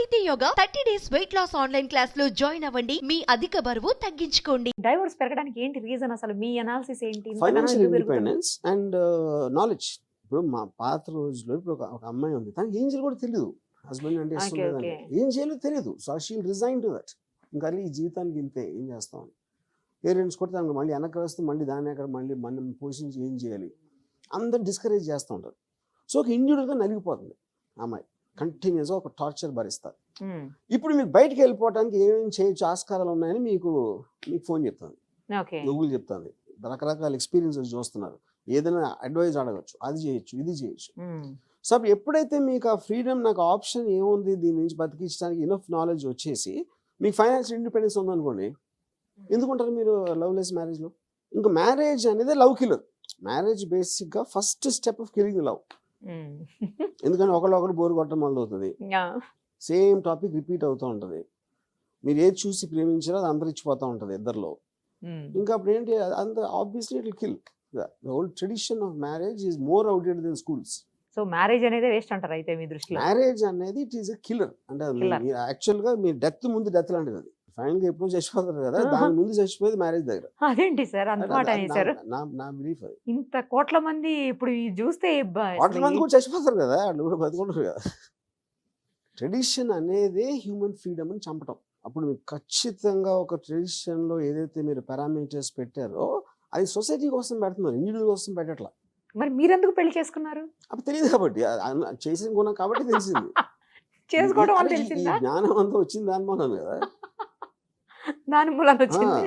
Aditi yoga 30 days weight loss online class లో join అవ్వండి. మీ అధిక బరువు తగ్గించుకోండి. డైవోర్స్ పెరగడానికి ఏంటి రీజన్? అసలు మీ అనాలిసిస్ ఏంటి? Financial independence and knowledge. ఇప్పుడు మా పాత రోజుల్లో ఇప్పుడు ఒక అమ్మాయి ఉంది, తనకి ఏం చేయాలి కూడా తెలియదు. హస్బెండ్ అంటే ఇష్టం లేదండి, ఏం చేయాలో తెలియదు. So she'll resign to that. ఇంకా ఈ జీవితానికి ఇంతే, ఏం చేస్తామని పేరెంట్స్ కూడా తనకు మళ్ళీ వెనక్కి వస్తే మళ్ళీ దాన్ని అక్కడ మళ్ళీ మనం పోషించి ఏం చేయాలి అందరు డిస్కరేజ్ చేస్తూ ఉంటారు. సో ఒక ఇండివిజువల్గా నలిగిపోతుంది అమ్మాయి, కంటిన్యూస్గా ఒక టార్చర్ భరిస్తారు. ఇప్పుడు మీకు బయటకు వెళ్ళిపోవడానికి ఏమేమి చేయొచ్చు ఆస్కారాలు ఉన్నాయని మీకు ఫోన్ చెప్తాను, గూగుల్ చెప్తాను. రకరకాల ఎక్స్పీరియన్సెస్ చూస్తున్నారు, ఏదైనా అడ్వైజ్ అడగచ్చు, అది చేయొచ్చు, ఇది చేయొచ్చు. సో అప్పుడు ఎప్పుడైతే మీకు ఆ ఫ్రీడమ్, నాకు ఆప్షన్ ఏముంది దీని నుంచి బతికించడానికి ఇనఫ్ నాలెడ్జ్ వచ్చేసి మీకు ఫైనాన్షియల్ ఇండిపెండెన్స్ ఉందనుకోండి, ఎందుకుంటారు మీరు లవ్లెస్ మ్యారేజ్లో? ఇంకా మ్యారేజ్ అనేది లవ్ కిల్లర్. మ్యారేజ్ బేసిక్గా first step of killing love. ఎందుకంటే ఒకళ్ళు బోరు కొట్టడం మొదలవుతుంది, సేమ్ టాపిక్ రిపీట్ అవుతూ ఉంటుంది. మీరు ఏది చూసి ప్రేమించారో అది అంతరించిపోతూ ఉంటుంది ఇద్దరిలో. ఇంకా అప్పుడు ఏంటి, అంత obviously it will kill. The whole tradition of marriage is more outdated than schools. So marriage అనేది వేస్ట్ అంటారు అయితే మీ దృష్టిలో? మ్యారేజ్ అనేది ఇట్ ఈస్ ఎ కిల్లర్. అంటే యాక్చువల్గా మీ డెత్ ముందు డెత్ లాంటిది. అది ఫైనల్ గా ఎప్పుడు చచ్చిపోతారు కదా, దాని ముందు చచ్చిపోయేది మ్యారేజ్ దగ్గర. అదేంటి సార్ అంత మాట అనేసారు? నా బిలీఫ్ అది. ఇంత కోట్ల మంది ఇప్పుడు చూస్తే కోట్ల మంది కూడా చచ్చిపోతారు కదా, వాళ్ళు కూడా బతుకుంటారు కదా. ట్రెడిషన్ అనేది హ్యూమన్ ఫ్రీడమ్ అని చంపటం. అప్పుడు మీరు ఖచ్చితంగా ఒక ట్రెడిషన్లో ఏదైతే మీరు పారామీటర్స్ పెట్టారో అది సొసైటీ కోసం పెడుతున్నారు, ఇండివిజువల్ కోసం పెట్టట్లా. మరి మీరెందుకు పెళ్లి చేసుకున్నారు? అప్పుడు తెలియదు కాబట్టి, చేసిన గుణం కాబట్టి తెలిసింది. చేసుకోవడం వల్ల తెలిసిందా? జ్ఞానం అంతా వచ్చింది దాని మూలం కదా, దాని మూలం వచ్చింది.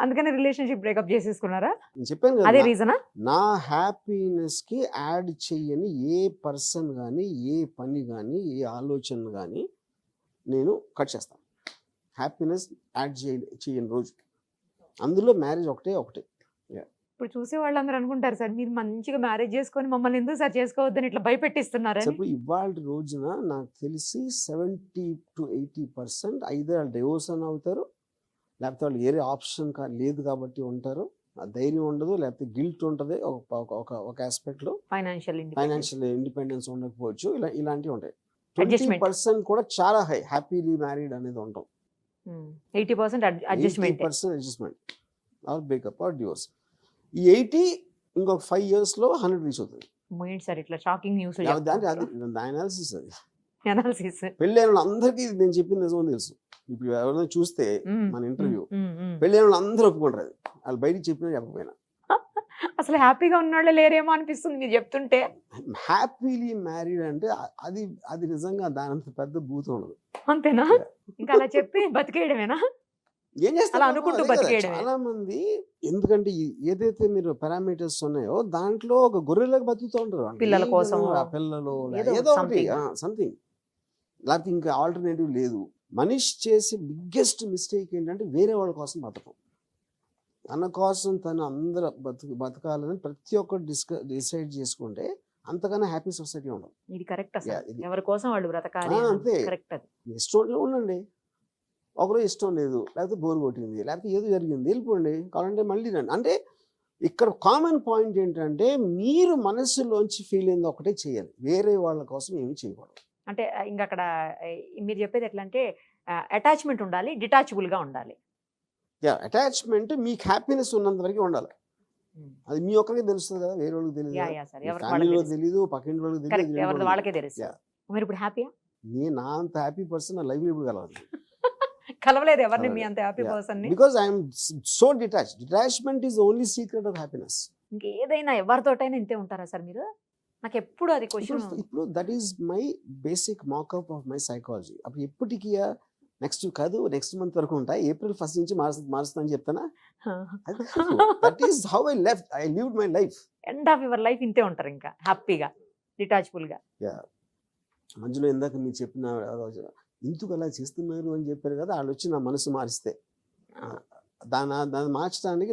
అందుకని రిలేషన్షిప్ బ్రేకప్ చేసేసుకున్నారా? చెప్పాను కదా, అదే రీజనా? నా హ్యాపీనెస్ కి యాడ్ చెయ్యని ఏ పర్సన్ కానీ, ఏ పని కానీ, ఏ ఆలోచన కానీ నేను కట్ చేస్తాను. హ్యాపీనెస్ యాడ్ చేయని రోజు అందులో మ్యారేజ్ ఒకటే. ఇప్పుడు చూసే వాళ్ళందరూ అనుకుంటారు సార్ మీరు మంచిగా మ్యారేజ్ చేసుకొని మమ్మల్ని ఎందుకు సార్ చేసుకోవద్దని ఇట్లా భయపెట్టిస్తున్నారు. ఇప్పుడు ఇవాళ రోజున నాకు తెలిసి 70 to 80% ఐదర్ డివోర్స్ అని అవుతారు, లేకపోతే వాళ్ళు వేరే ఆప్షన్ లేదు కాబట్టి ఉంటారు. ఆ ధైర్యం ఉండదు, లేకపోతే గిల్ట్ ఉంటుంది ఒక ఆస్పెక్ట్లో. ఫైనాన్షియల్ ఇండిపెండెన్స్ ఉండకపోవచ్చు, ఇలాంటివి ఉంటాయి. 20% కూడా చాలా హై హ్యాపీలీ మ్యారీడ్ అనేది ఉంటాం. 80% adjustment or breakup or divorce. ఈ 80 ఇంకొక 5 years లో 100 రీచ్ అవుతుంది. సార్ ఇట్లా షాకింగ్ న్యూస్. అనాలిసిస్ అది. అనాలిసిస్. పెళ్ళైన అందరికీ నేను చెప్పింది నిజమో తెలుసు. ఇప్పుడు ఎవరైనా చూస్తే మన ఇంటర్వ్యూ, పెళ్ళైన వాళ్ళు అందరూ ఒప్పుకుంటారు అది, వాళ్ళు బయటికి చెప్పినా చెప్పకపోయినా. అసలు హ్యాపీగా ఉన్నవాళ్ళే లేరేమో అనిపిస్తుంది మీరు చెప్తుంటే. హ్యాపీలీ మ్యారీడ్ అంటే అది నిజంగా దానంత పెద్ద భూతం ఉండదు. అంతేనా? ఇంకా అలా చెప్పి బతికేయడమేనా? ఏం చేస్తారు అనుకుంటూ బతికేయడమే. చాలా మంది. ఎందుకంటే ఏదైతే మీరు పారామీటర్స్ ఉన్నాయో దాంట్లో ఒక గొర్రెలకు బతుకుతూ ఉంటారు, పిల్లల కోసం, పిల్లలు ఏదో సంథింగ్, లేకపోతే ఇంకా ఆల్టర్నేటివ్ లేదు. మనిషి చేసే బిగ్గెస్ట్ మిస్టేక్ ఏంటంటే వేరే వాళ్ళ కోసం బతకం. తన కోసం తను అందరూ బతకాలని ప్రతి ఒక్కరు డిసైడ్ చేసుకుంటే అంతకన్నా హ్యాపీ సొసైటీ ఉండదు. ఇది కరెక్ట్. ఎవరి కోసం వాళ్ళు బ్రతకాలి అంతే. కరెక్ట్. అది ఇష్టం ఉండండి, ఒకరు ఇష్టం లేదు, లేకపోతే బోర్ కొట్టింది, లేకపోతే ఏదో జరిగింది, వెళ్ళిపోండి, కావాలంటే మళ్ళీ రండి. అంటే ఇక్కడ కామన్ పాయింట్ ఏంటంటే మీరు మనసులోంచి ఫీల్ అయింది ఒకటే చేయాలి, వేరే వాళ్ళ కోసం ఏమి చేయకూడదు. అంటే ఇంకా అక్కడ మీరు చెప్పేది ఎట్లా అంటే అటాచ్మెంట్ ఉండాలి, డిటాచబుల్ గా ఉండాలి. అటాచ్మెంట్ మీకు హ్యాపీనెస్ ఉన్నంత వరకు ఉండాలి. అది మీ ఒక్కరికి తెలుస్తుంది కదా, వేరే వాళ్ళకి తెలియదు, ఫ్యామిలీలో తెలియదు, పక్కింటి వాళ్ళకి తెలియదు, వాళ్ళకే తెలుసు. మీరు ఇప్పుడు హ్యాపీయా? నేను నా అంత హ్యాపీ పర్సన్ నా లైఫ్ ఇప్పుడు కలవాలి. కలవలేదు ఎవరిని మీ అంత హ్యాపీ పర్సన్ ని? Because I'm so detached. Detachment is only secret of happiness. ఇంకేదైనా ఎవరితోటైనా ఇంతే ఉంటారా సార్ మీరు? నాకు ఎప్పుడు అది క్వశ్చన్. ఇప్పుడు that is my basic మాకప్ of my psychology. అప్పుడు ఎప్పటికీ నెక్స్ట్ మంత్ వరకు ఉంటాయి, April 1st నుంచి మారుస్తాను చెప్తానా? That is how I lived my life. End of your life ఇంతే ఉంటారు, ఇంకా హ్యాపీగా డిటాచబుల్ గా. మధ్యలో ఇందాక మీరు చెప్పిన ఎందుకు అలా చేస్తున్నారు అని చెప్పారు కదా, వాళ్ళు వచ్చి నా మనసు మారిస్తే దాన్ని మార్చడానికి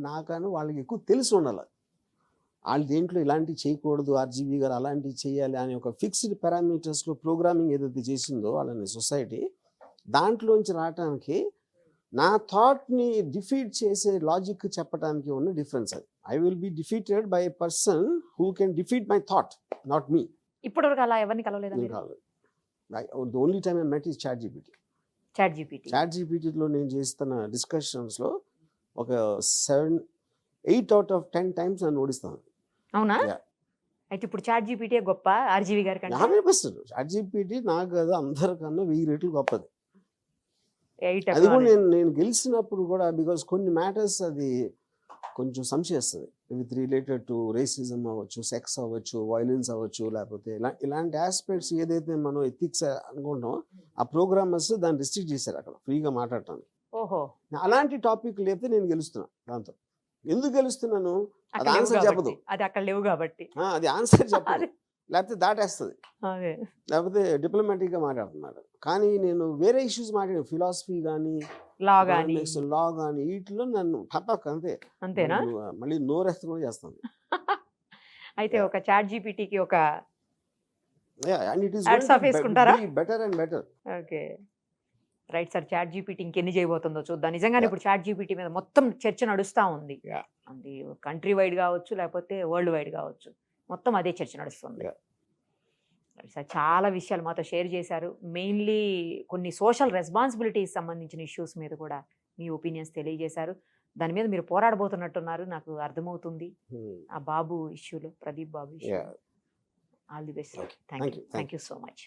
నాకన్నా వాళ్ళకి ఎక్కువ తెలిసి ఉండాలి. వాళ్ళు దేంట్లో ఇలాంటివి చేయకూడదు, RGB గారు అలాంటివి చేయాలి అని ఒక ఫిక్స్డ్ పారామీటర్స్లో ప్రోగ్రామింగ్ ఏదైతే చేసిందో వాళ్ళని సొసైటీ, దాంట్లోంచి రావడానికి నా థాట్ని డిఫీట్ చేసే లాజిక్ చెప్పడానికి ఉన్న డిఫరెన్స్ అది. I will be defeated by a person who can defeat my thought, not me. ఇప్పటివరకు అలా ఎవరిని కలవలేదండి? The only time I met is ChatGPT. ChatGPT. చాట్ జీపీటీలో నేను చేస్తున్న డిస్కషన్స్లో ఒక 8 out of 10 టైమ్స్ నన్ను ఓడిస్తాను. అవునా? Yeah. అయితే ఇప్పుడు చాట్ జీపీటీ గొప్ప ఆర్జీవి గారి కంటే? 100%. చాట్ జీపీటీ నాకు కదా అందరికన్నా 1000 రెట్లు గొప్పది. 8 అది కూడా నేను గెలిచినప్పుడు కూడా బికాస్ కొన్ని మ్యాటర్స్ అది కొంచెం సంశయిస్తుంది. విత్ రిలేటెడ్ టు రేసిజం అవ్వచ్చు, సెక్స్ అవ్వచ్చు, వైలెన్స్ అవ్వచ్చు, లేకపోతే ఇలాంటి ఆస్పెక్ట్స్ ఏదైతే మనం ఎథిక్స్ అనుకుంటామో ఆ ప్రోగ్రామర్స్ దాన్ని రిస్ట్రిక్ట్ చేశారు అక్కడ ఫ్రీగా మాట్లాడటానికి. ఓహో. అలాంటి టాపిక్ లేకపోతే నేను గెలుస్తున్నాను. దాంతో ఎందుకు గెలుస్తున్నాను? అది అక్కడ లేవు ఆన్సర్ కాబట్టి. చెప్పదు. అది అక్కడ లేవు కాబట్టి. అది ఆన్సర్ చెప్పదు, లేకపోతే దాటేస్తుంది, అదే లేకపోతే డిప్లొమాటిక్గా మాట్లాడుతున్నాడు. కానీ నేను వేరే ఇష్యూస్ మాట్లాడాను, ఫిలాసఫీ కానీ లా కానీ లా కానీ వీటిలో నన్ను పక్కకు అంతే. అంతేనా? మళ్ళీ నోరెస్త కూడా చేస్తాను. అయితే ఒక చాట్ జీపీటీకి ఒక and it is Hats off వేసుకుంటారా? Better and better. Okay right sir. Chat GPT ఇంకెన్ని చేయబోతుందో చూద్దాం. నిజంగానే ఇప్పుడు చాట్ జీపీటీ మీద మొత్తం చర్చ నడుస్తూ ఉంది. Yeah. అది కంట్రీ వైడ్ కావచ్చు, లేకపోతే వరల్డ్ వైడ్ కావచ్చు, మొత్తం అదే చర్చ నడుస్తుంది. Yeah. సార్ చాలా విషయాలు మాతో షేర్ చేశారు. మెయిన్లీ కొన్ని సోషల్ రెస్పాన్సిబిలిటీస్ సంబంధించిన ఇష్యూస్ మీద కూడా మీ ఒపీనియన్స్ తెలియజేశారు. దాని మీద మీరు పోరాడబోతున్నట్టున్నారు, నాకు అర్థమవుతుంది. ఆ బాబు ఇష్యూలో, Pradeep Babu issue. Yeah. All the best. Okay. Thank Thank you. you. Thank you so much.